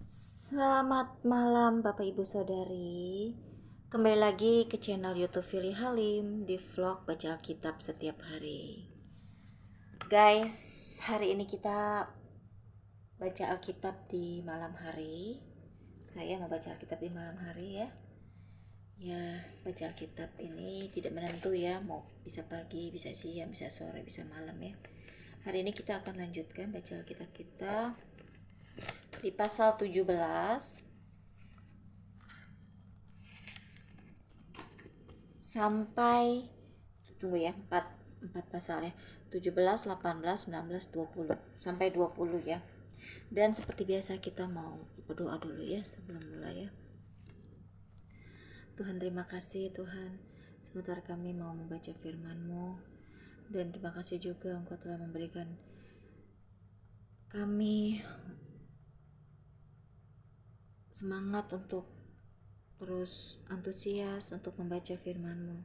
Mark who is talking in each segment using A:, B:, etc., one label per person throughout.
A: Selamat malam Bapak Ibu Saudari. Kembali lagi ke channel YouTube Fili Halim di vlog baca Alkitab setiap hari. Guys, hari ini kita baca Alkitab di malam hari. Saya mau baca Alkitab di malam hari ya. Ya, baca Alkitab ini tidak menentu ya, mau bisa pagi, bisa siang, bisa sore, bisa malam ya. Hari ini kita akan lanjutkan baca Alkitab kita di pasal 17 sampai tunggu ya, 4 pasal ya. 17, 18, 19, 20 sampai 20 ya. Dan seperti biasa kita mau berdoa dulu ya sebelum mulai ya. Tuhan, terima kasih Tuhan, sebentar kami mau membaca firman-Mu, dan terima kasih juga Engkau telah memberikan kami semangat untuk terus antusias untuk membaca firman-Mu.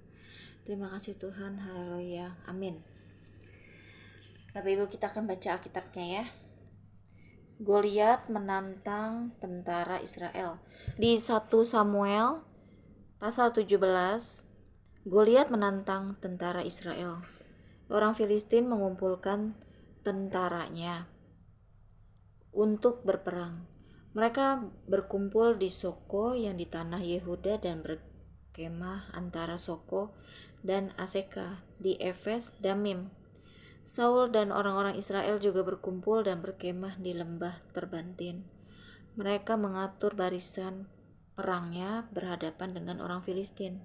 A: Terima kasih Tuhan, haleluya, amin. Bapak Ibu, kita akan baca Alkitabnya ya. Goliat menantang tentara Israel. Di 1 Samuel pasal 17, Goliat menantang tentara Israel. Orang Filistin mengumpulkan tentaranya untuk berperang. Mereka berkumpul di Soko yang di tanah Yehuda dan berkemah antara Soko dan Aseka di Efes Damim. Saul dan orang-orang Israel juga berkumpul dan berkemah di lembah Terbantin. Mereka mengatur barisan perangnya berhadapan dengan orang Filistin.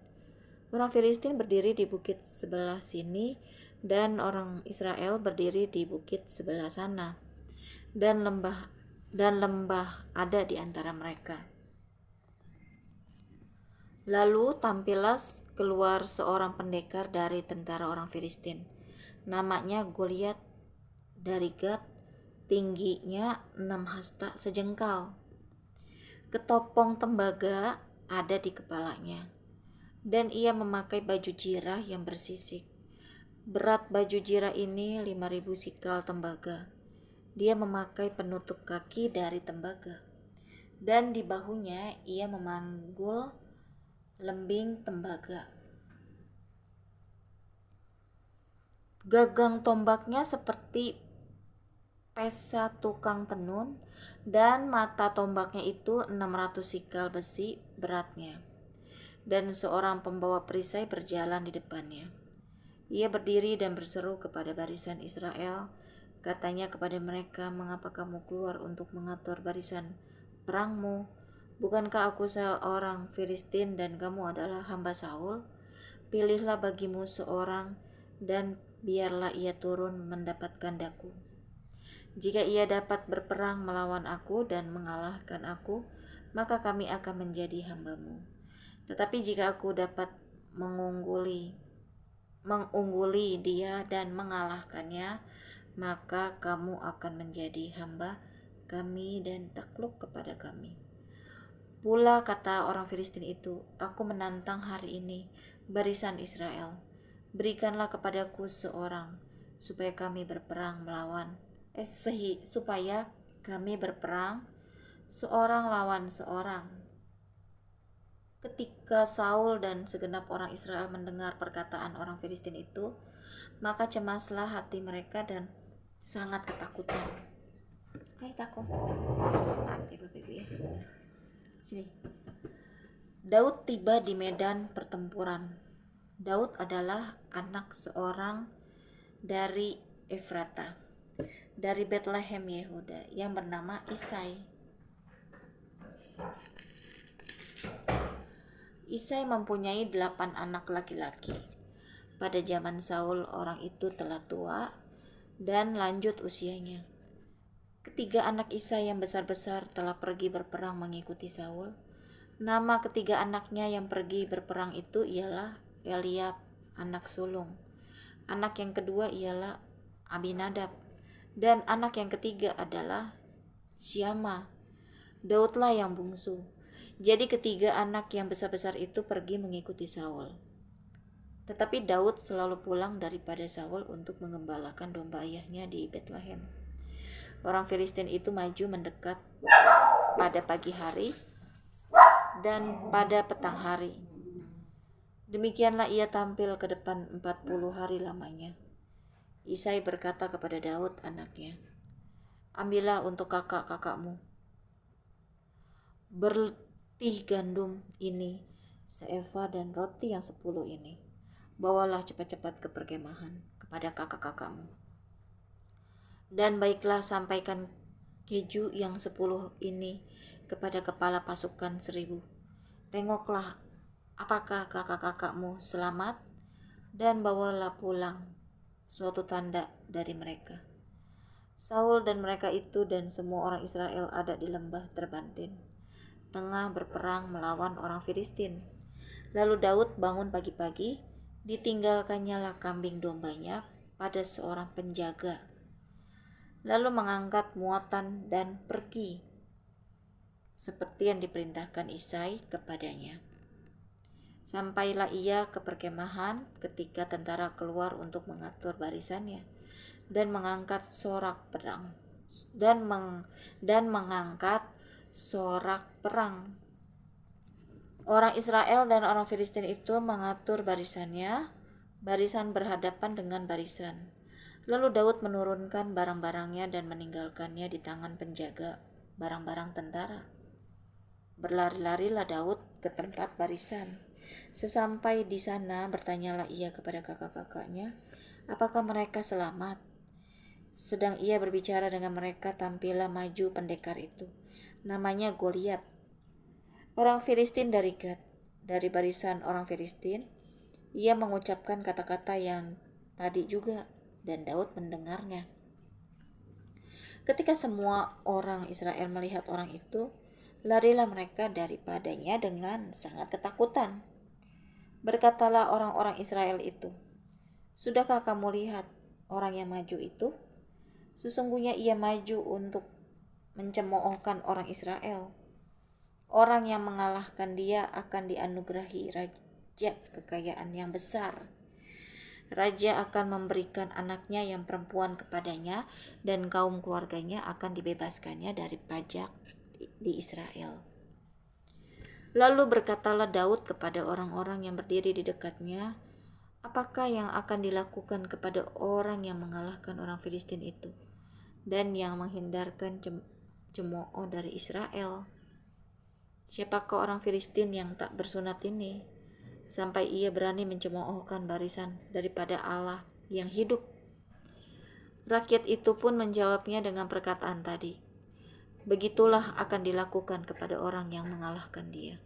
A: Orang Filistin berdiri di bukit sebelah sini dan orang Israel berdiri di bukit sebelah sana. Dan lembah ada di antara mereka. Lalu tampillah keluar seorang pendekar dari tentara orang Filistin. Namanya Goliat dari Gat, tingginya 6 hasta sejengkal. Ketopong tembaga ada di kepalanya, dan ia memakai baju jirah yang bersisik. Berat baju jirah ini 5.000 sikal tembaga. Dia memakai penutup kaki dari tembaga, dan di bahunya ia memanggul lembing tembaga. Gagang tombaknya seperti pesa tukang tenun, dan mata tombaknya itu 600 sikal besi beratnya. Dan seorang pembawa perisai berjalan di depannya. Ia berdiri dan berseru kepada barisan Israel. Katanya kepada mereka, "Mengapa kamu keluar untuk mengatur barisan perangmu? Bukankah aku seorang Filistin dan kamu adalah hamba Saul? Pilihlah bagimu seorang dan biarlah ia turun mendapatkan daku. Jika ia dapat berperang melawan aku dan mengalahkan aku, maka kami akan menjadi hambamu. Tetapi jika aku dapat mengungguli dia dan mengalahkannya, maka kamu akan menjadi hamba kami dan takluk kepada kami." Pula kata orang Filistin itu, "Aku menantang hari ini barisan Israel. Berikanlah kepadaku seorang supaya kami berperang seorang lawan seorang." Ketika Saul dan segenap orang Israel mendengar perkataan orang Filistin itu, maka cemaslah hati mereka dan sangat ketakutan. Takut. Maaf ya Bapak Ibu ya. Sini. Daud tiba di medan pertempuran. Daud adalah anak seorang dari Efrata, dari Bethlehem Yehuda, yang bernama Isai. Isai mempunyai 8 anak laki-laki. Pada zaman Saul, orang itu telah tua dan lanjut usianya. Ketiga anak Isai yang besar-besar telah pergi berperang mengikuti Saul. Nama ketiga anaknya yang pergi berperang itu ialah Eliab, anak sulung. Anak yang kedua ialah Abinadab, dan anak yang ketiga adalah Syama. Daudlah yang bungsu. Jadi ketiga anak yang besar-besar itu pergi mengikuti Saul. Tetapi Daud selalu pulang daripada Saul untuk mengembalakan domba ayahnya di Bethlehem. Orang Filistin itu maju mendekat pada pagi hari dan pada petang hari. Demikianlah ia tampil ke depan 40 hari lamanya. Isai berkata kepada Daud anaknya, ambillah untuk kakak-kakakmu bertih gandum ini seeva dan roti yang 10 ini. Bawalah cepat-cepat ke perkemahan kepada kakak-kakakmu. Dan baiklah sampaikan keju yang 10 ini kepada kepala pasukan 1000. Tengoklah apakah kakak-kakakmu selamat, dan bawalah pulang suatu tanda dari mereka. Saul dan mereka itu dan semua orang Israel ada di lembah Terbantin, tengah berperang melawan orang Filistin. Lalu Daud bangun pagi-pagi, ditinggalkannya lah kambing dombanya pada seorang penjaga, lalu mengangkat muatan dan pergi seperti yang diperintahkan Isai kepadanya. Sampailah ia ke perkemahan ketika tentara keluar untuk mengatur barisannya dan mengangkat sorak perang dan mengangkat sorak perang. Orang Israel dan orang Filistin itu mengatur barisannya, barisan berhadapan dengan barisan. Lalu Daud menurunkan barang-barangnya dan meninggalkannya di tangan penjaga barang-barang tentara. Berlari-larilah Daud ke tempat barisan. Sesampai di sana bertanyalah ia kepada kakak-kakaknya, apakah mereka selamat? Sedang ia berbicara dengan mereka, tampillah maju pendekar itu, namanya Goliat, orang Filistin dari Gad. Dari barisan orang Filistin, ia mengucapkan kata-kata yang tadi juga, dan Daud mendengarnya. Ketika semua orang Israel melihat orang itu, larilah mereka daripadanya dengan sangat ketakutan. Berkatalah orang-orang Israel itu, sudahkah kamu lihat orang yang maju itu? Sesungguhnya ia maju untuk mencemoohkan orang Israel. Orang yang mengalahkan dia akan dianugerahi raja kekayaan yang besar. Raja akan memberikan anaknya yang perempuan kepadanya, dan kaum keluarganya akan dibebaskannya dari pajak di Israel. Lalu berkatalah Daud kepada orang-orang yang berdiri di dekatnya, apakah yang akan dilakukan kepada orang yang mengalahkan orang Filistin itu dan yang menghindarkan cemooh dari Israel? Siapakah orang Filistin yang tak bersunat ini, sampai ia berani mencemoohkan barisan daripada Allah yang hidup? Rakyat itu pun menjawabnya dengan perkataan tadi, begitulah akan dilakukan kepada orang yang mengalahkan dia.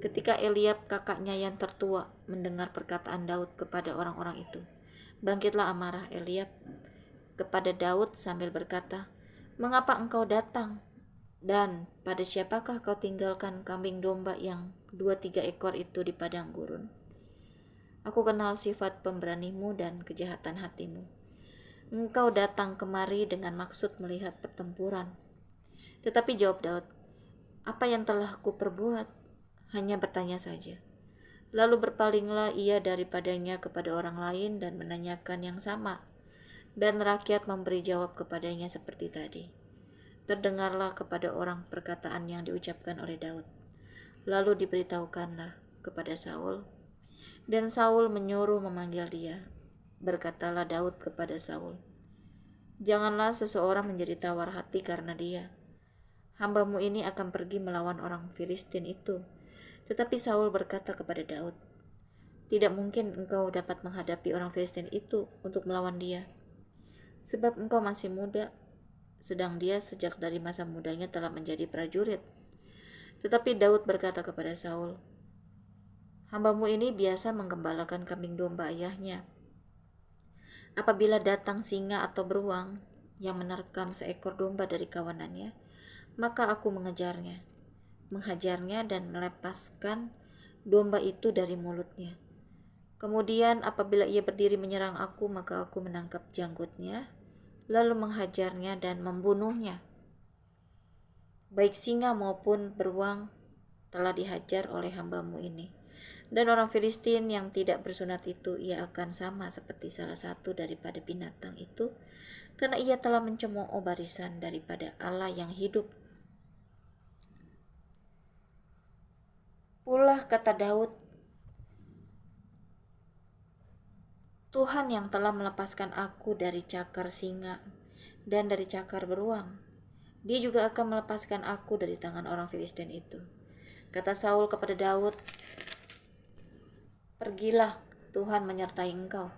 A: Ketika Eliab kakaknya yang tertua mendengar perkataan Daud kepada orang-orang itu, bangkitlah amarah Eliab kepada Daud sambil berkata, mengapa engkau datang? Dan pada siapakah kau tinggalkan kambing domba yang 2-3 ekor itu di padang gurun? Aku kenal sifat pemberanimu dan kejahatan hatimu. Engkau datang kemari dengan maksud melihat pertempuran. Tetapi jawab Daud, apa yang telah kuperbuat? Hanya bertanya saja. Lalu berpalinglah ia daripadanya kepada orang lain dan menanyakan yang sama. Dan rakyat memberi jawab kepadanya seperti tadi. Terdengarlah kepada orang perkataan yang diucapkan oleh Daud. Lalu diberitahukanlah kepada Saul, dan Saul menyuruh memanggil dia. Berkatalah Daud kepada Saul, janganlah seseorang menjadi tawar hati karena dia. Hambamu ini akan pergi melawan orang Filistin itu. Tetapi Saul berkata kepada Daud, tidak mungkin engkau dapat menghadapi orang Filistin itu untuk melawan dia, sebab engkau masih muda, sedang dia sejak dari masa mudanya telah menjadi prajurit. Tetapi Daud berkata kepada Saul, hambamu ini biasa menggembalakan kambing domba ayahnya. Apabila datang singa atau beruang yang menerkam seekor domba dari kawanannya, maka aku menghajarnya dan melepaskan domba itu dari mulutnya. Kemudian apabila ia berdiri menyerang aku, maka aku menangkap janggutnya, lalu menghajarnya dan membunuhnya. Baik singa maupun beruang telah dihajar oleh hambamu ini. Dan orang Filistin yang tidak bersunat itu, ia akan sama seperti salah satu daripada binatang itu, karena ia telah mencemooh barisan daripada Allah yang hidup. Pula kata Daud, Tuhan yang telah melepaskan aku dari cakar singa dan dari cakar beruang, Dia juga akan melepaskan aku dari tangan orang Filistin itu. Kata Saul kepada Daud, pergilah, Tuhan menyertai engkau.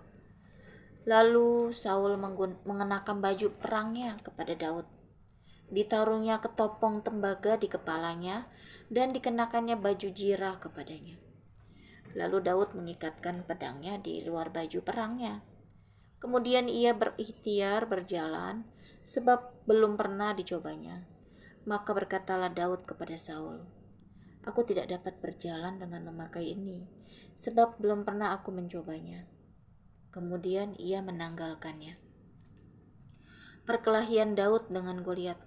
A: Lalu Saul mengenakan baju perangnya kepada Daud. Ditaruhnya ketopong tembaga di kepalanya dan dikenakannya baju jirah kepadanya. Lalu Daud mengikatkan pedangnya di luar baju perangnya. Kemudian ia berikhtiar berjalan, sebab belum pernah dicobanya. Maka berkatalah Daud kepada Saul, aku tidak dapat berjalan dengan memakai ini, sebab belum pernah aku mencobanya. Kemudian ia menanggalkannya. Perkelahian Daud dengan Goliat.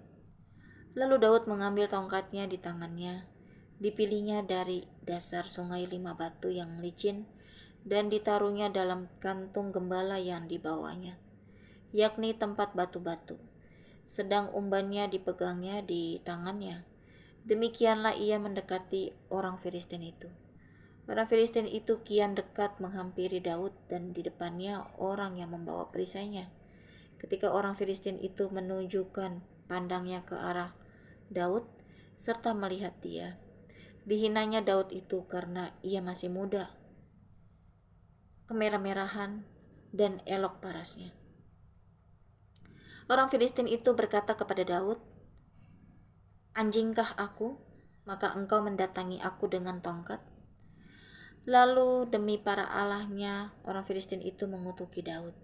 A: Lalu Daud mengambil tongkatnya di tangannya, dipilihnya dari dasar sungai 5 batu yang licin, dan ditaruhnya dalam kantung gembala yang dibawanya, yakni tempat batu-batu. Sedang umbannya dipegangnya di tangannya. Demikianlah ia mendekati orang Filistin itu. Orang Filistin itu kian dekat menghampiri Daud, dan di depannya orang yang membawa perisainya. Ketika orang Filistin itu menunjukkan pandangnya ke arah Daud serta melihat dia, dihinanya Daud itu karena ia masih muda, kemerah-merahan, dan elok parasnya. Orang Filistin itu berkata kepada Daud, anjingkah aku, maka engkau mendatangi aku dengan tongkat? Lalu demi para allahnya, orang Filistin itu mengutuki Daud.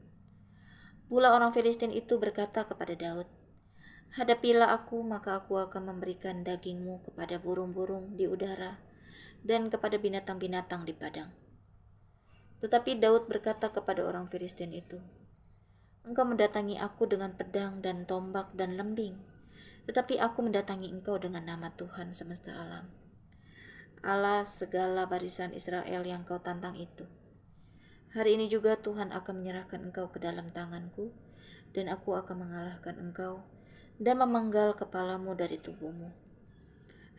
A: Pula orang Filistin itu berkata kepada Daud, hadapilah aku, maka aku akan memberikan dagingmu kepada burung-burung di udara dan kepada binatang-binatang di padang. Tetapi Daud berkata kepada orang Filistin itu, engkau mendatangi aku dengan pedang dan tombak dan lembing, tetapi aku mendatangi engkau dengan nama Tuhan semesta alam, Allah segala barisan Israel yang kau tantang itu. Hari ini juga Tuhan akan menyerahkan engkau ke dalam tanganku, dan aku akan mengalahkan engkau dan memenggal kepalamu dari tubuhmu.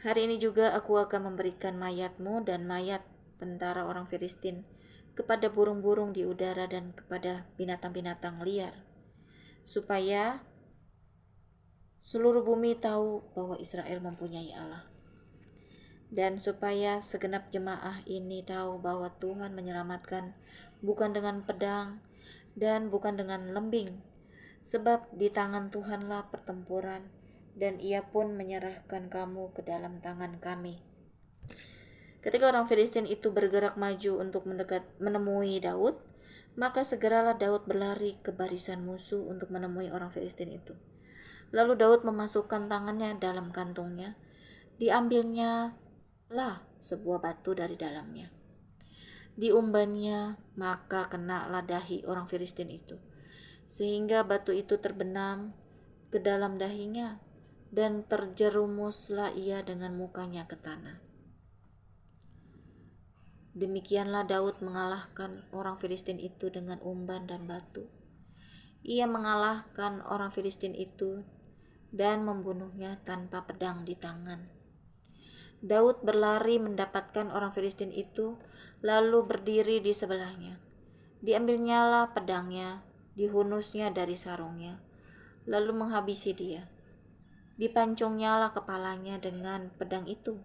A: Hari ini juga aku akan memberikan mayatmu dan mayat tentara orang Filistin kepada burung-burung di udara dan kepada binatang-binatang liar, supaya seluruh bumi tahu bahwa Israel mempunyai Allah, dan supaya segenap jemaah ini tahu bahwa Tuhan menyelamatkan bukan dengan pedang dan bukan dengan lembing, sebab di tangan Tuhanlah pertempuran, dan ia pun menyerahkan kamu ke dalam tangan kami. Ketika orang Filistin itu bergerak maju untuk menemui Daud, maka segeralah Daud berlari ke barisan musuh untuk menemui orang Filistin itu. Lalu Daud memasukkan tangannya dalam kantungnya, diambilnya lah sebuah batu dari dalamnya. Diumbannya, maka kenalah dahi orang Filistin itu, sehingga batu itu terbenam ke dalam dahinya, dan terjerumuslah ia dengan mukanya ke tanah. Demikianlah Daud mengalahkan orang Filistin itu dengan umban dan batu. Ia mengalahkan orang Filistin itu dan membunuhnya tanpa pedang di tangan. Daud berlari mendapatkan orang Filistin itu, lalu berdiri di sebelahnya. Diambilnyalah pedangnya, dihunusnya dari sarungnya, lalu menghabisi dia. Dipancungnyalah kepalanya dengan pedang itu.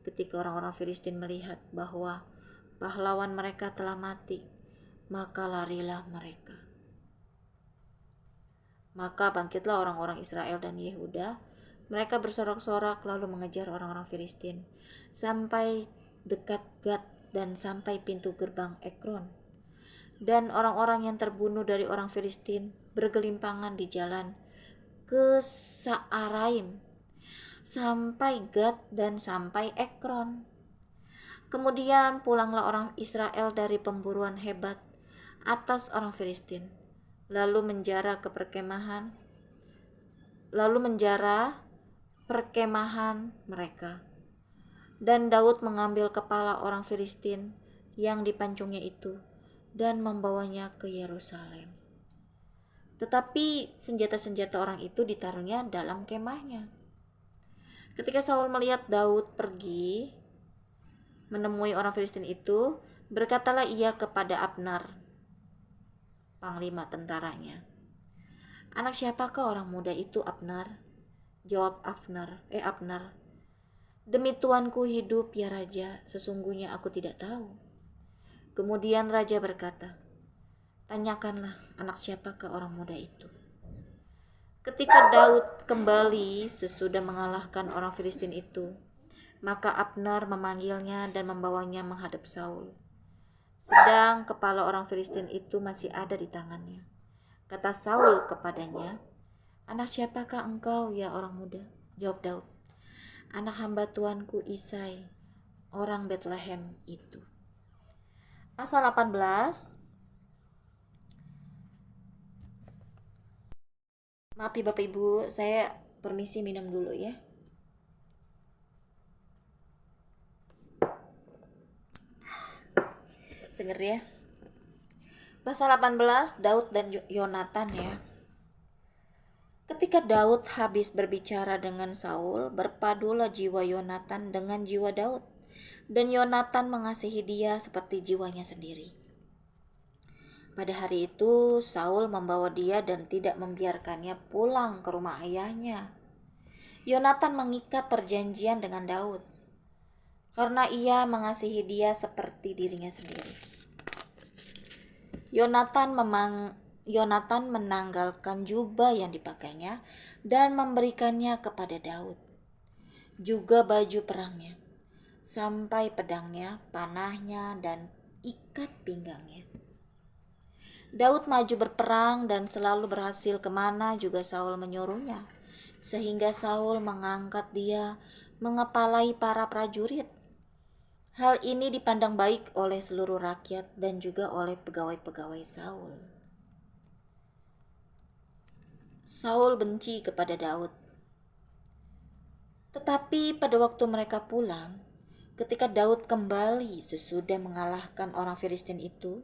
A: Ketika orang-orang Filistin melihat bahwa pahlawan mereka telah mati, maka larilah mereka. Maka bangkitlah orang-orang Israel dan Yehuda. Mereka bersorak-sorak lalu mengejar orang-orang Filistin sampai dekat Gat dan sampai pintu gerbang Ekron. Dan orang-orang yang terbunuh dari orang Filistin bergelimpangan di jalan ke Saaraim sampai Gat dan sampai Ekron. Kemudian pulanglah orang Israel dari pemburuan hebat atas orang Filistin, lalu menjara perkemahan mereka. Dan Daud mengambil kepala orang Filistin yang dipancungnya itu dan membawanya ke Yerusalem. Tetapi senjata-senjata orang itu ditaruhnya dalam kemahnya. Ketika Saul melihat Daud pergi, menemui orang Filistin itu, berkatalah ia kepada Abner, panglima tentaranya. Anak siapakah orang muda itu, Abner? Jawab Abner, demi tuanku hidup ya raja, sesungguhnya aku tidak tahu. Kemudian raja berkata, tanyakanlah anak siapakah orang muda itu. Ketika Daud kembali sesudah mengalahkan orang Filistin itu, maka Abner memanggilnya dan membawanya menghadap Saul. Sedang kepala orang Filistin itu masih ada di tangannya. Kata Saul kepadanya, anak siapakah engkau ya orang muda? Jawab Daud, anak hamba tuanku Isai, orang Betlehem itu. Pasal 18. Maaf ya Bapak Ibu, saya permisi minum dulu ya. Seger ya. Pasal 18, Daud dan Yonatan ya. Ketika Daud habis berbicara dengan Saul, berpadulah jiwa Yonatan dengan jiwa Daud, dan Yonatan mengasihi dia seperti jiwanya sendiri. Pada hari itu, Saul membawa dia dan tidak membiarkannya pulang ke rumah ayahnya. Yonatan mengikat perjanjian dengan Daud, karena ia mengasihi dia seperti dirinya sendiri. Yonatan menanggalkan jubah yang dipakainya dan memberikannya kepada Daud, juga baju perangnya, sampai pedangnya, panahnya, dan ikat pinggangnya. Daud maju berperang dan selalu berhasil kemana juga Saul menyuruhnya, sehingga Saul mengangkat dia mengepalai para prajurit. Hal ini dipandang baik oleh seluruh rakyat dan juga oleh pegawai-pegawai Saul. Saul benci kepada Daud. Tetapi pada waktu mereka pulang, ketika Daud kembali sesudah mengalahkan orang Filistin itu,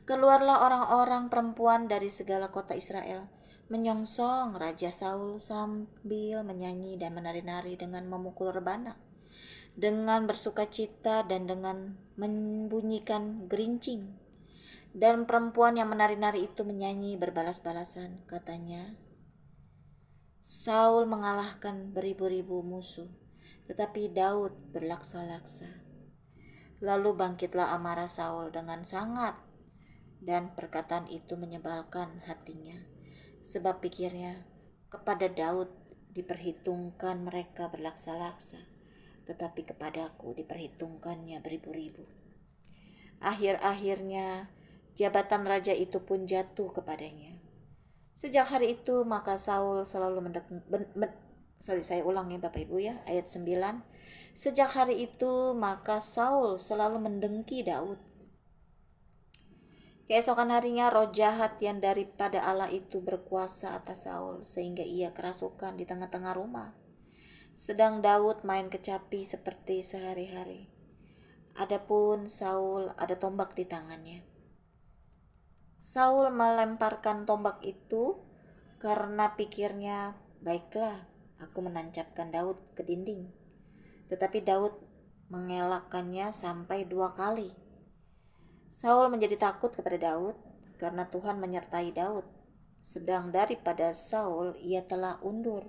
A: keluarlah orang-orang perempuan dari segala kota Israel, menyongsong Raja Saul sambil menyanyi dan menari-nari dengan memukul rebana, dengan bersukacita dan dengan membunyikan gerincing. Dan perempuan yang menari-nari itu menyanyi berbalas-balasan, katanya, Saul mengalahkan beribu-ribu musuh, tetapi Daud berlaksa-laksa. Lalu bangkitlah amarah Saul dengan sangat, dan perkataan itu menyebalkan hatinya, sebab pikirnya, kepada Daud diperhitungkan mereka berlaksa-laksa, tetapi kepadaku diperhitungkannya beribu-ribu. Akhir-akhirnya jabatan raja itu pun jatuh kepadanya. Sejak hari itu maka Saul selalu saya ulang ya Bapak Ibu ya, ayat 9. Sejak hari itu maka Saul selalu mendengki Daud. Keesokan harinya roh jahat yang daripada Allah itu berkuasa atas Saul, sehingga ia kerasukan di tengah-tengah rumah. Sedang Daud main kecapi seperti sehari-hari. Adapun Saul ada tombak di tangannya. Saul melemparkan tombak itu karena pikirnya, baiklah, aku menancapkan Daud ke dinding. Tetapi Daud mengelakkannya sampai 2 kali. Saul menjadi takut kepada Daud karena Tuhan menyertai Daud, sedang daripada Saul ia telah undur.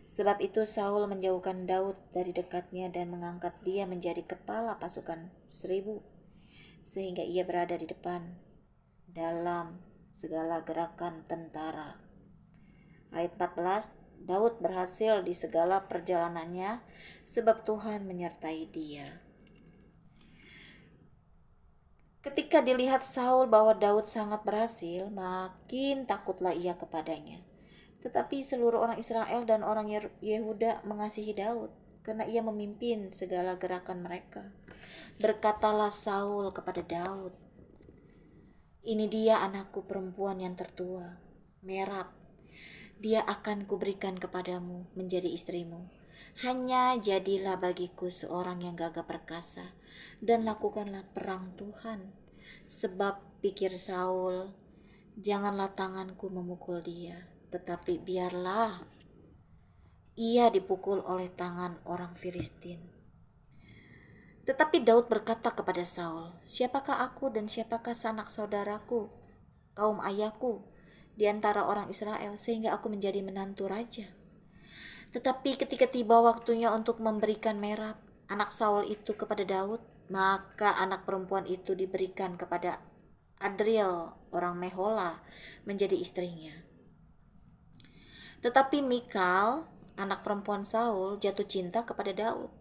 A: Sebab itu Saul menjauhkan Daud dari dekatnya dan mengangkat dia menjadi kepala pasukan 1000, sehingga ia berada di depan dalam segala gerakan tentara. Ayat 14, Daud berhasil di segala perjalanannya sebab Tuhan menyertai dia. Ketika dilihat Saul bahwa Daud sangat berhasil, makin takutlah ia kepadanya. Tetapi seluruh orang Israel dan orang Yehuda mengasihi Daud, karena ia memimpin segala gerakan mereka. Berkatalah Saul kepada Daud, ini dia anakku perempuan yang tertua, Merab. Dia akan kuberikan kepadamu menjadi istrimu. Hanya jadilah bagiku seorang yang gagah perkasa, dan lakukanlah perang Tuhan. Sebab pikir Saul, janganlah tanganku memukul dia, tetapi biarlah ia dipukul oleh tangan orang Filistin. Tetapi Daud berkata kepada Saul, "Siapakah aku dan siapakah sanak saudaraku, kaum ayahku, di antara orang Israel, sehingga aku menjadi menantu raja?" Tetapi ketika tiba waktunya untuk memberikan Merab, anak Saul itu kepada Daud, maka anak perempuan itu diberikan kepada Adriel, orang Mehola, menjadi istrinya. Tetapi Mikal, anak perempuan Saul, jatuh cinta kepada Daud.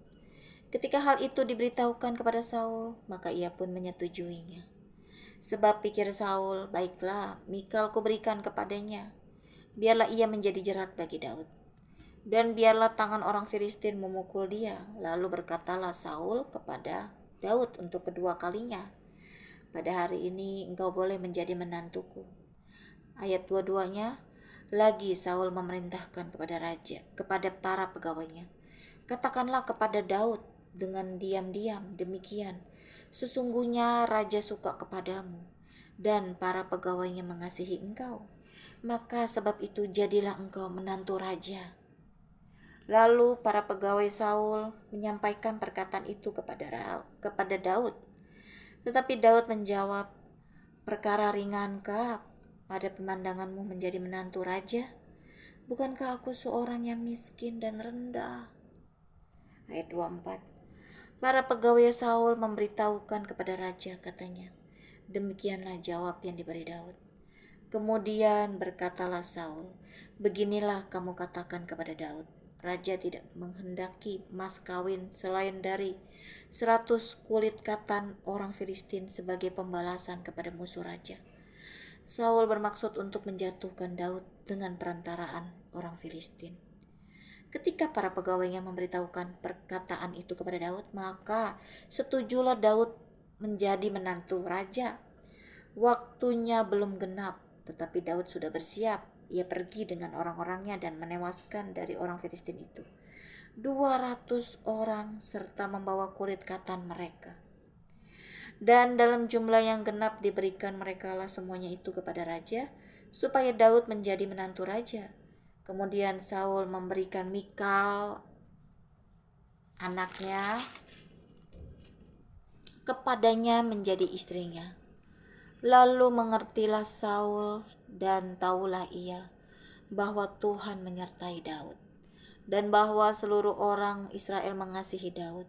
A: Ketika hal itu diberitahukan kepada Saul, maka ia pun menyetujuinya. Sebab pikir Saul, baiklah, Mikal kuberikan kepadanya. Biarlah ia menjadi jerat bagi Daud. Dan biarlah tangan orang Filistin memukul dia. Lalu berkatalah Saul kepada Daud untuk kedua kalinya, "Pada hari ini engkau boleh menjadi menantuku." Ayat 22-nya, lagi Saul memerintahkan kepada para pegawainya, "Katakanlah kepada Daud dengan diam-diam demikian, sesungguhnya raja suka kepadamu dan para pegawainya mengasihi engkau. Maka sebab itu jadilah engkau menantu raja." Lalu para pegawai Saul menyampaikan perkataan itu kepada Daud. Tetapi Daud menjawab, "Perkara ringankah pada pemandanganmu menjadi menantu raja? Bukankah aku seorang yang miskin dan rendah?" Ayat 24. Para pegawai Saul memberitahukan kepada raja, katanya, "Demikianlah jawab yang diberi Daud." Kemudian berkatalah Saul, "Beginilah kamu katakan kepada Daud, raja tidak menghendaki mas kawin selain dari 100 kulit katan orang Filistin sebagai pembalasan kepada musuh raja." Saul bermaksud untuk menjatuhkan Daud dengan perantaraan orang Filistin. Ketika para pegawainya memberitahukan perkataan itu kepada Daud, maka setujulah Daud menjadi menantu raja. Waktunya belum genap, tetapi Daud sudah bersiap. Ia pergi dengan orang-orangnya dan menewaskan dari orang Filistin itu 200 orang serta membawa kulit katan mereka. Dan dalam jumlah yang genap diberikan merekalah semuanya itu kepada raja, supaya Daud menjadi menantu raja. Kemudian Saul memberikan Mikal, anaknya, kepadanya menjadi istrinya. Lalu mengertilah Saul dan taulah ia bahwa Tuhan menyertai Daud dan bahwa seluruh orang Israel mengasihi Daud.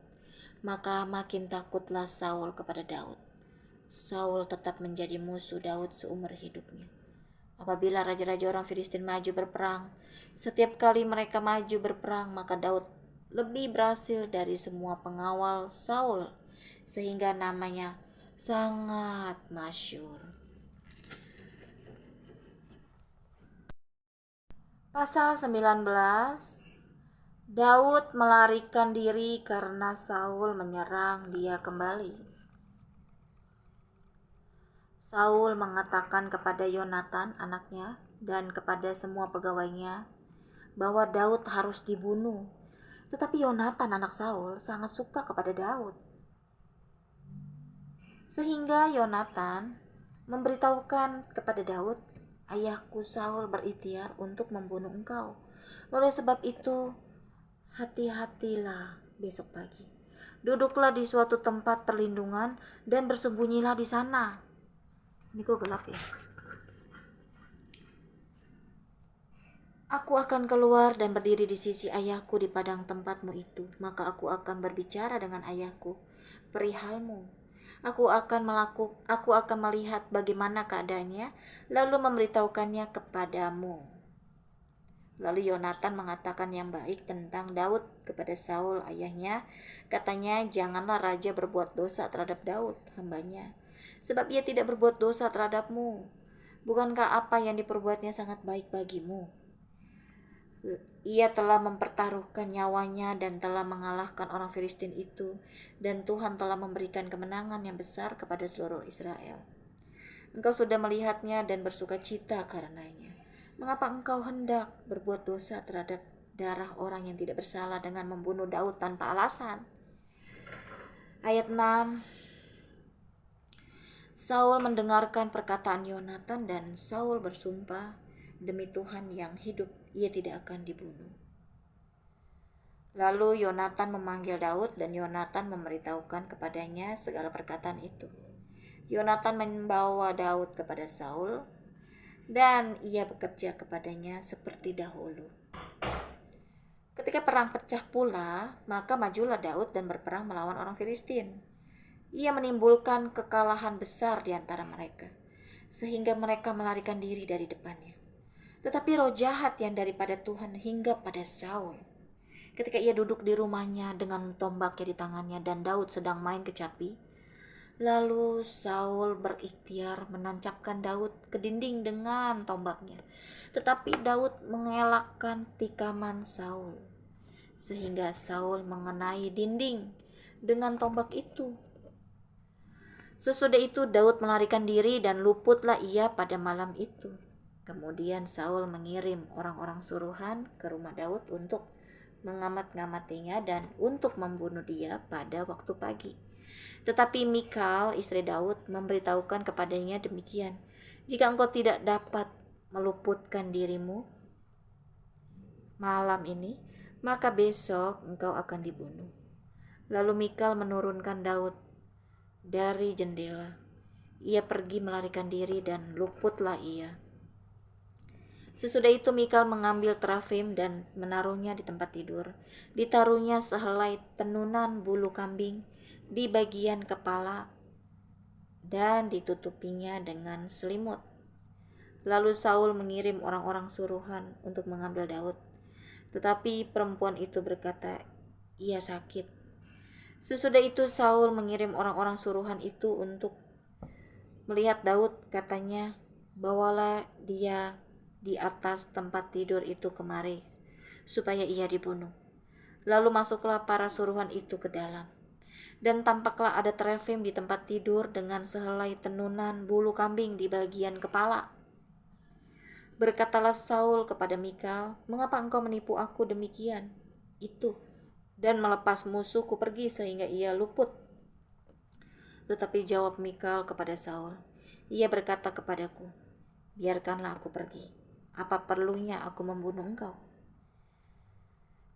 A: Maka makin takutlah Saul kepada Daud. Saul tetap menjadi musuh Daud seumur hidupnya. Apabila raja-raja orang Filistin maju berperang, setiap kali mereka maju berperang, maka Daud lebih berhasil dari semua pengawal Saul, sehingga namanya sangat masyhur. Pasal 19, Daud melarikan diri karena Saul menyerang dia kembali. Saul mengatakan kepada Yonatan anaknya dan kepada semua pegawainya bahwa Daud harus dibunuh. Tetapi Yonatan anak Saul sangat suka kepada Daud. Sehingga Yonatan memberitahukan kepada Daud, "Ayahku Saul berikhtiar untuk membunuh engkau. Oleh sebab itu, hati-hatilah besok pagi. Duduklah di suatu tempat perlindungan dan bersembunyilah di sana." Ini kok gelap ya. "Aku akan keluar dan berdiri di sisi ayahku di padang tempatmu itu. Maka aku akan berbicara dengan ayahku perihalmu. Aku akan melihat bagaimana keadaannya, lalu memberitahukannya kepadamu." Lalu Yonatan mengatakan yang baik tentang Daud kepada Saul ayahnya. Katanya, "Janganlah raja berbuat dosa terhadap Daud, hambanya, sebab ia tidak berbuat dosa terhadapmu. Bukankah apa yang diperbuatnya sangat baik bagimu? Ia telah mempertaruhkan nyawanya dan telah mengalahkan orang Filistin itu, dan Tuhan telah memberikan kemenangan yang besar kepada seluruh Israel. Engkau sudah melihatnya dan bersuka cita karenanya. Mengapa engkau hendak berbuat dosa terhadap darah orang yang tidak bersalah dengan membunuh Daud tanpa alasan?" Ayat 6. Saul mendengarkan perkataan Yonatan dan Saul bersumpah, "Demi Tuhan yang hidup, ia tidak akan dibunuh." Lalu Yonatan memanggil Daud dan Yonatan memberitahukan kepadanya segala perkataan itu. Yonatan membawa Daud kepada Saul dan ia bekerja kepadanya seperti dahulu. Ketika perang pecah pula, maka majulah Daud dan berperang melawan orang Filistin. Ia menimbulkan kekalahan besar di antara mereka, sehingga mereka melarikan diri dari depannya. Tetapi roh jahat yang daripada Tuhan hingga pada Saul. Ketika ia duduk di rumahnya dengan tombaknya di tangannya dan Daud sedang main kecapi, lalu Saul berikhtiar menancapkan Daud ke dinding dengan tombaknya. Tetapi Daud mengelakkan tikaman Saul, sehingga Saul mengenai dinding dengan tombak itu. Sesudah itu Daud melarikan diri dan luputlah ia pada malam itu. Kemudian Saul mengirim orang-orang suruhan ke rumah Daud untuk mengamat-ngamatinya dan untuk membunuh dia pada waktu pagi. Tetapi Mikal, istri Daud, memberitahukan kepadanya demikian, "Jika engkau tidak dapat meluputkan dirimu malam ini, maka besok engkau akan dibunuh." Lalu Mikal menurunkan Daud dari jendela. Ia pergi melarikan diri dan luputlah ia. Sesudah itu Mikal mengambil terafim dan menaruhnya di tempat tidur. Ditaruhnya sehelai tenunan bulu kambing di bagian kepala dan ditutupinya dengan selimut. Lalu Saul mengirim orang-orang suruhan untuk mengambil Daud. Tetapi perempuan itu berkata, "Ia sakit." Sesudah itu Saul mengirim orang-orang suruhan itu untuk melihat Daud, katanya, "Bawalah dia di atas tempat tidur itu kemari, supaya ia dibunuh." Lalu masuklah para suruhan itu ke dalam. Dan tampaklah ada terafim di tempat tidur dengan sehelai tenunan bulu kambing di bagian kepala. Berkatalah Saul kepada Mikal, "Mengapa engkau menipu aku demikian itu dan melepas musuhku pergi sehingga ia luput?" Tetapi jawab Mikal kepada Saul, "Ia berkata kepadaku, 'Biarkanlah aku pergi. Apa perlunya aku membunuh engkau?'"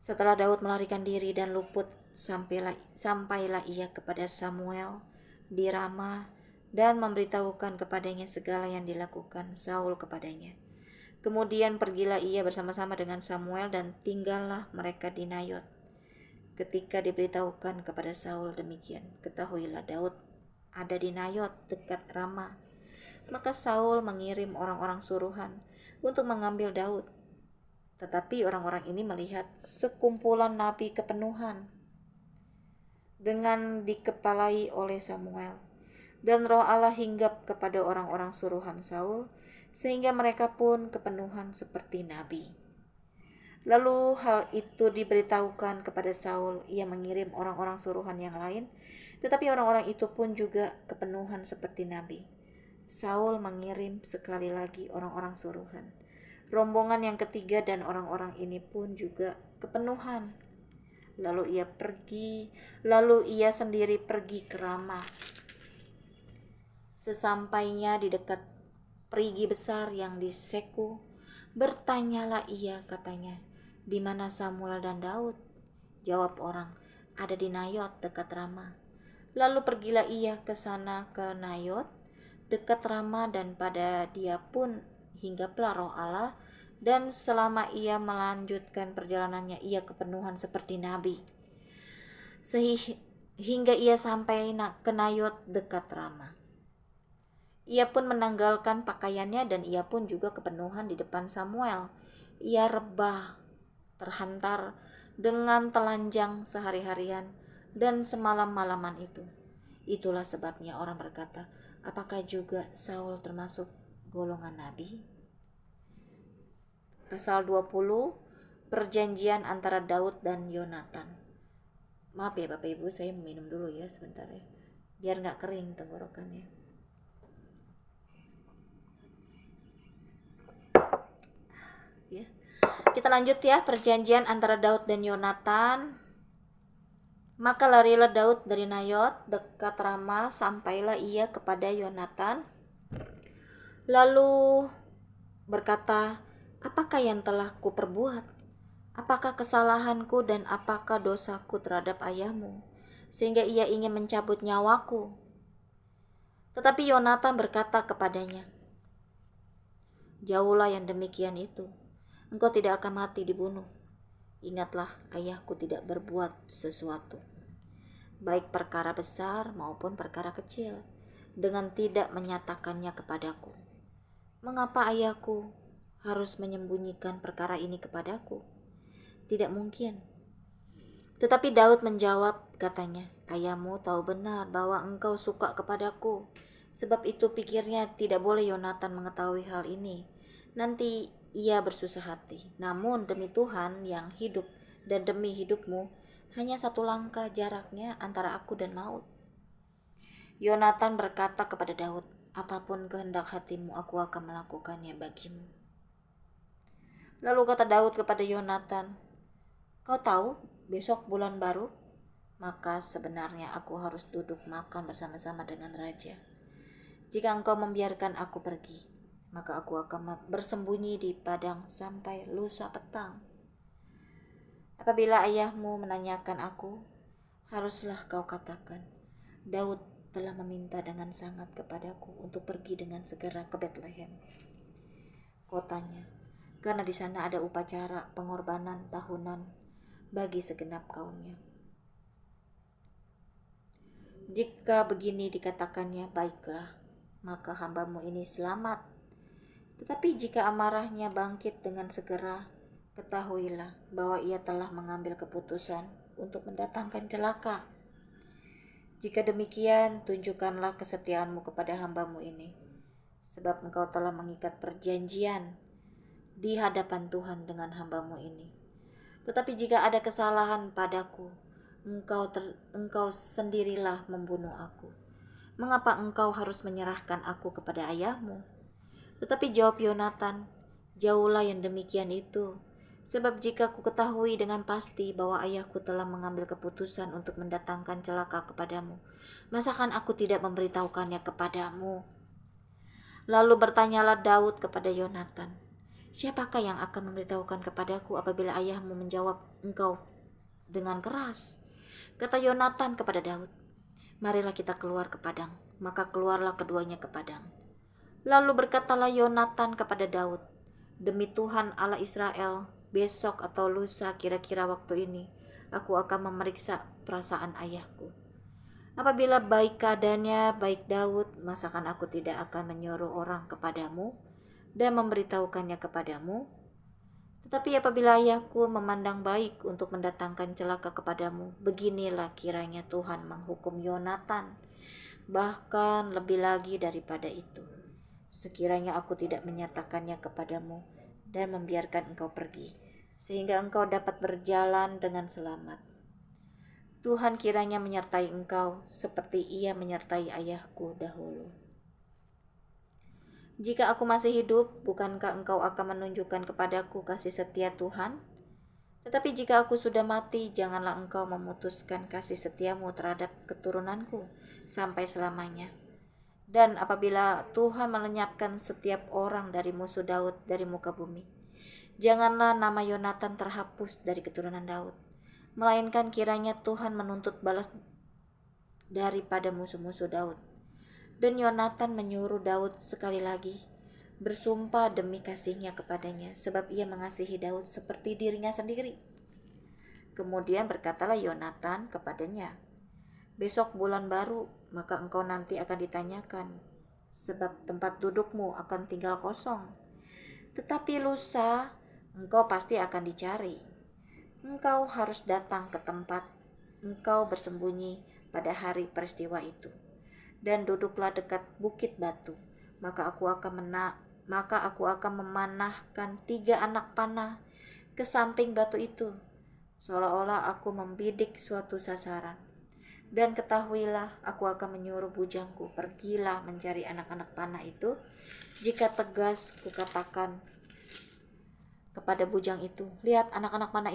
A: Setelah Daud melarikan diri dan luput, sampailah ia kepada Samuel di Rama dan memberitahukan kepadanya segala yang dilakukan Saul kepadanya. Kemudian pergilah ia bersama-sama dengan Samuel dan tinggallah mereka di Nayot. Ketika diberitahukan kepada Saul demikian, ketahuilah Daud ada di Nayot dekat Rama. Maka Saul mengirim orang-orang suruhan untuk mengambil Daud. Tetapi orang-orang ini melihat sekumpulan nabi kepenuhan dengan dikepalai oleh Samuel. Dan roh Allah hinggap kepada orang-orang suruhan Saul, sehingga mereka pun kepenuhan seperti nabi. Lalu hal itu diberitahukan kepada Saul, ia mengirim orang-orang suruhan yang lain, tetapi orang-orang itu pun juga kepenuhan seperti nabi. Saul mengirim sekali lagi orang-orang suruhan. Rombongan yang ketiga dan orang-orang ini pun juga kepenuhan. Lalu ia sendiri pergi ke Rama. Sesampainya di dekat perigi besar yang di Seku, bertanyalah ia, katanya, "Di mana Samuel dan Daud?" Jawab orang, "Ada di Nayot dekat Rama." Lalu pergilah ia ke sana ke Nayot dekat Rama, dan pada dia pun hinggaplah roh Allah, dan selama ia melanjutkan perjalanannya ia kepenuhan seperti nabi, sehingga ia sampai ke Nayot dekat Rama. Ia pun menanggalkan pakaiannya dan ia pun juga kepenuhan di depan Samuel. Ia rebah, terhantar dengan telanjang sehari-harian dan semalam-malaman itu. Itulah sebabnya orang berkata, apakah juga Saul termasuk golongan nabi? Pasal 20, perjanjian antara Daud dan Yonatan. Maaf ya Bapak Ibu, saya minum dulu ya sebentar ya, biar gak kering tenggorokannya. Ya. Kita lanjut ya, perjanjian antara Daud dan Yonatan. Maka larilah Daud dari Nayot dekat Rama, sampailah ia kepada Yonatan. Lalu berkata, apakah yang telah kuperbuat? Apakah kesalahanku dan apakah dosaku terhadap ayahmu, sehingga ia ingin mencabut nyawaku?" Tetapi Yonatan berkata kepadanya, "Jauhlah yang demikian itu. Engkau tidak akan mati dibunuh. Ingatlah, ayahku tidak berbuat sesuatu, baik perkara besar maupun perkara kecil, dengan tidak menyatakannya kepadaku. Mengapa ayahku harus menyembunyikan perkara ini kepadaku? Tidak mungkin." Tetapi Daud menjawab, katanya, "Ayahmu tahu benar bahwa engkau suka kepadaku. Sebab itu pikirnya tidak boleh Yonatan mengetahui hal ini. Nanti ia bersusah hati. Namun demi Tuhan yang hidup dan demi hidupmu, hanya satu langkah jaraknya antara aku dan maut." Yonatan berkata kepada Daud, "Apapun kehendak hatimu, aku akan melakukannya bagimu." Lalu kata Daud kepada Yonatan, "Kau tahu besok bulan baru, maka sebenarnya aku harus duduk makan bersama-sama dengan raja. Jika engkau membiarkan aku pergi, maka aku akan bersembunyi di padang sampai lusa petang. Apabila ayahmu menanyakan aku, haruslah kau katakan, Daud telah meminta dengan sangat kepadaku untuk pergi dengan segera ke Betlehem, kotanya, karena di sana ada upacara pengorbanan tahunan bagi segenap kaumnya. Jika begini dikatakannya, baiklah, maka hambamu ini selamat. Tetapi jika amarahnya bangkit dengan segera, ketahuilah bahwa ia telah mengambil keputusan untuk mendatangkan celaka. Jika demikian, tunjukkanlah kesetiaanmu kepada hambamu ini, sebab engkau telah mengikat perjanjian di hadapan Tuhan dengan hambamu ini. Tetapi jika ada kesalahan padaku, engkau sendirilah membunuh aku. Mengapa engkau harus menyerahkan aku kepada ayahmu?" Tetapi jawab Yonatan, "Jauhlah yang demikian itu. Sebab jika ku ketahui dengan pasti bahwa ayahku telah mengambil keputusan untuk mendatangkan celaka kepadamu, masakan aku tidak memberitahukannya kepadamu?" Lalu bertanyalah Daud kepada Yonatan, "Siapakah yang akan memberitahukan kepadaku apabila ayahmu menjawab engkau dengan keras?" Kata Yonatan kepada Daud, "Marilah kita keluar ke padang." Maka keluarlah keduanya ke padang. Lalu berkatalah Yonatan kepada Daud, "Demi Tuhan Allah Israel, besok atau lusa kira-kira waktu ini, aku akan memeriksa perasaan ayahku. Apabila baik keadaannya, baik Daud, masakan aku tidak akan menyuruh orang kepadamu dan memberitahukannya kepadamu? Tetapi apabila ayahku memandang baik untuk mendatangkan celaka kepadamu, beginilah kiranya Tuhan menghukum Yonatan, bahkan lebih lagi daripada itu, sekiranya aku tidak menyatakannya kepadamu dan membiarkan engkau pergi, sehingga engkau dapat berjalan dengan selamat. Tuhan kiranya menyertai engkau seperti ia menyertai ayahku dahulu. Jika aku masih hidup, bukankah engkau akan menunjukkan kepadaku kasih setia Tuhan? Tetapi jika aku sudah mati, janganlah engkau memutuskan kasih setiamu terhadap keturunanku sampai selamanya. Dan apabila Tuhan melenyapkan setiap orang dari musuh Daud dari muka bumi, janganlah nama Yonatan terhapus dari keturunan Daud, melainkan kiranya Tuhan menuntut balas daripada musuh-musuh Daud." Dan Yonatan menyuruh Daud sekali lagi, bersumpah demi kasihnya kepadanya, sebab ia mengasihi Daud seperti dirinya sendiri. Kemudian berkatalah Yonatan kepadanya, "Besok bulan baru, maka engkau nanti akan ditanyakan, sebab tempat dudukmu akan tinggal kosong. Tetapi lusa engkau pasti akan dicari. Engkau harus datang ke tempat engkau bersembunyi pada hari peristiwa itu, dan duduklah dekat bukit batu. Maka aku akan memanahkan 3 anak panah ke samping batu itu, seolah-olah aku membidik suatu sasaran. Dan ketahuilah, aku akan menyuruh bujangku, pergilah mencari anak-anak panah itu. Jika tegas kukatakan kepada bujang itu, lihat anak-anak panah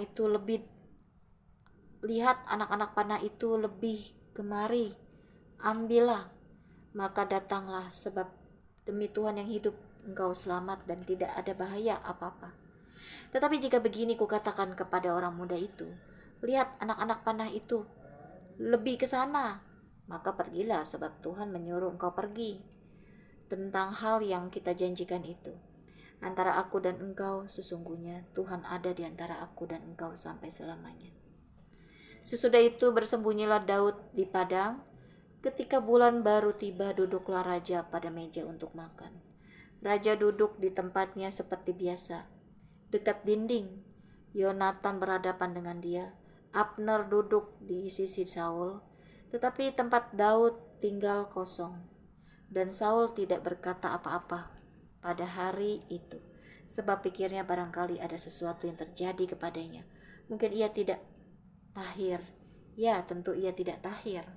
A: itu lebih kemari, ambillah, maka datanglah, sebab demi Tuhan yang hidup engkau selamat dan tidak ada bahaya apa-apa. Tetapi jika begini kukatakan kepada orang muda itu, lihat anak-anak panah itu lebih ke sana, maka pergilah sebab Tuhan menyuruh engkau pergi. Tentang hal yang kita janjikan itu, antara aku dan engkau sesungguhnya Tuhan ada di antara aku dan engkau sampai selamanya. Sesudah itu bersembunyilah Daud di padang. Ketika bulan baru tiba, duduklah raja pada meja untuk makan. Raja duduk di tempatnya seperti biasa, dekat dinding. Yonatan berhadapan dengan dia. Abner duduk di sisi Saul, tetapi tempat Daud tinggal kosong. Dan Saul tidak berkata apa-apa pada hari itu, sebab pikirnya barangkali ada sesuatu yang terjadi kepadanya. Mungkin ia tidak tahir. Ya, tentu ia tidak tahir.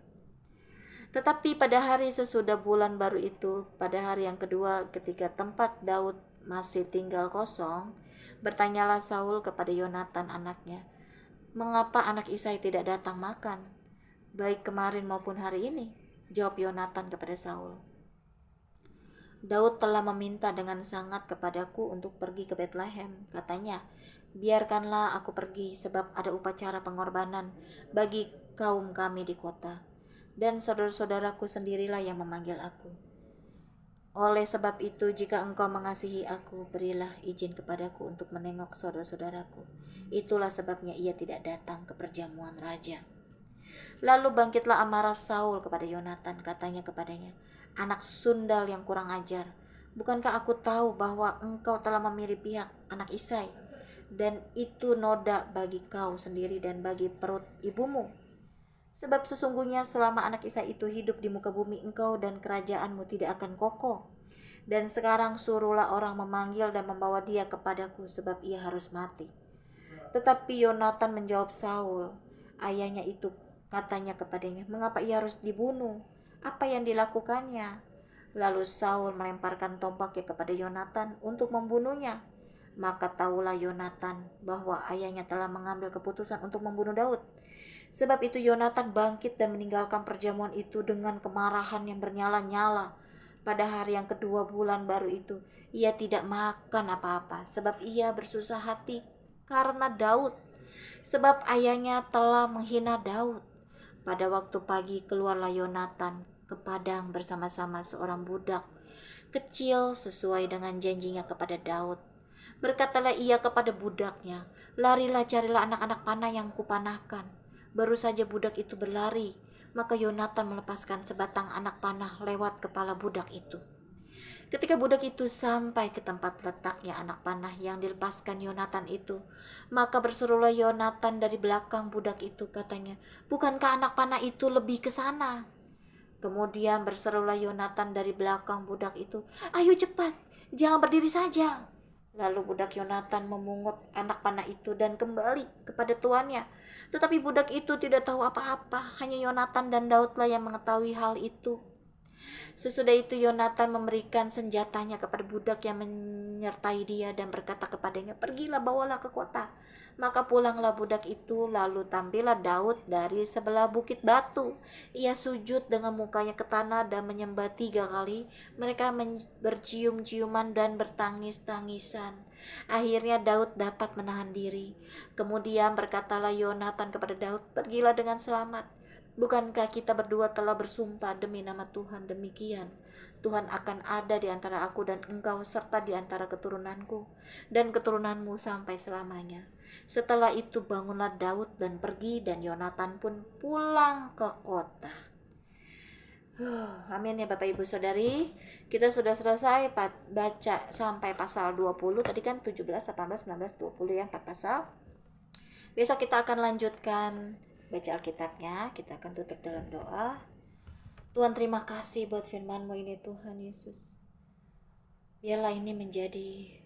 A: Tetapi pada hari sesudah bulan baru itu, pada hari yang kedua ketika tempat Daud masih tinggal kosong, bertanyalah Saul kepada Yonatan anaknya, "Mengapa anak Isai tidak datang makan, baik kemarin maupun hari ini?" Jawab Yonatan kepada Saul, "Daud telah meminta dengan sangat kepadaku untuk pergi ke Betlehem. Katanya, biarkanlah aku pergi sebab ada upacara pengorbanan bagi kaum kami di kota. Dan saudara-saudaraku sendirilah yang memanggil aku. Oleh sebab itu, jika engkau mengasihi aku, berilah izin kepadaku untuk menengok saudara-saudaraku." Itulah sebabnya ia tidak datang ke perjamuan raja. Lalu bangkitlah amarah Saul kepada Yonatan, katanya kepadanya, "Anak sundal yang kurang ajar, bukankah aku tahu bahwa engkau telah memilih pihak anak Isai, dan itu noda bagi kau sendiri dan bagi perut ibumu? Sebab sesungguhnya selama anak Isai itu hidup di muka bumi, engkau dan kerajaanmu tidak akan kokoh. Dan sekarang suruhlah orang memanggil dan membawa dia kepadaku, sebab ia harus mati." Tetapi Yonatan menjawab Saul, ayahnya itu, katanya kepadanya, "Mengapa ia harus dibunuh? Apa yang dilakukannya?" Lalu Saul melemparkan tombaknya kepada Yonatan untuk membunuhnya. Maka tahulah Yonatan bahwa ayahnya telah mengambil keputusan untuk membunuh Daud. Sebab itu Yonatan bangkit dan meninggalkan perjamuan itu dengan kemarahan yang bernyala-nyala. Pada hari yang kedua bulan baru itu, ia tidak makan apa-apa, sebab ia bersusah hati karena Daud, sebab ayahnya telah menghina Daud. Pada waktu pagi keluarlah Yonatan ke padang bersama-sama seorang budak kecil sesuai dengan janjinya kepada Daud. Berkatalah ia kepada budaknya, "Larilah, carilah anak-anak panah yang kupanahkan." Baru saja budak itu berlari, maka Yonatan melepaskan sebatang anak panah lewat kepala budak itu. Ketika budak itu sampai ke tempat letaknya anak panah yang dilepaskan Yonatan itu, maka berserulah Yonatan dari belakang budak itu, katanya, "Bukankah anak panah itu lebih ke sana?" Kemudian berserulah Yonatan dari belakang budak itu, "Ayo cepat, jangan berdiri saja." Lalu budak Yonatan memungut anak panah itu dan kembali kepada tuannya. Tetapi budak itu tidak tahu apa-apa, hanya Yonatan dan Daudlah yang mengetahui hal itu. Sesudah itu Yonatan memberikan senjatanya kepada budak yang menyertai dia dan berkata kepadanya, "Pergilah, bawalah ke kota." Maka pulanglah budak itu, lalu tampillah Daud dari sebelah bukit batu. Ia sujud dengan mukanya ke tanah dan menyembah 3 kali. Mereka bercium-ciuman dan bertangis-tangisan. Akhirnya Daud dapat menahan diri. Kemudian berkatalah Yonatan kepada Daud, "Pergilah dengan selamat. Bukankah kita berdua telah bersumpah demi nama Tuhan demikian? Tuhan akan ada di antara aku dan engkau serta di antara keturunanku dan keturunanmu sampai selamanya." Setelah itu bangunlah Daud dan pergi, dan Yonatan pun pulang ke kota. Amin ya Bapak Ibu Saudari. Kita sudah selesai baca sampai pasal 20. Tadi kan 17, 18, 19, 20 ya, 4 pasal. Besok kita akan lanjutkan baca Alkitabnya. Kita akan tutup dalam doa. Tuhan, terima kasih buat firman-Mu ini Tuhan Yesus. Biarlah ini menjadi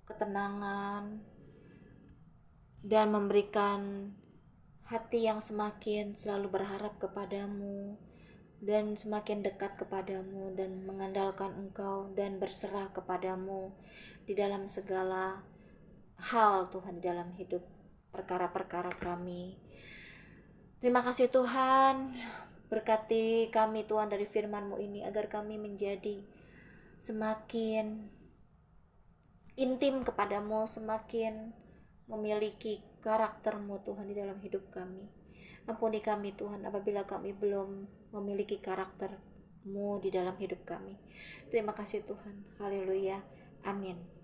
A: ketenangan dan memberikan hati yang semakin selalu berharap kepadamu dan semakin dekat kepadamu dan mengandalkan Engkau dan berserah kepadamu di dalam segala hal Tuhan, di dalam hidup perkara-perkara kami. Terima kasih Tuhan, berkati kami Tuhan dari firman-Mu ini agar kami menjadi semakin intim kepadamu, semakin memiliki karakter-Mu Tuhan di dalam hidup kami. Ampuni kami Tuhan apabila kami belum memiliki karakter-Mu di dalam hidup kami. Terima kasih Tuhan. Haleluya. Amin.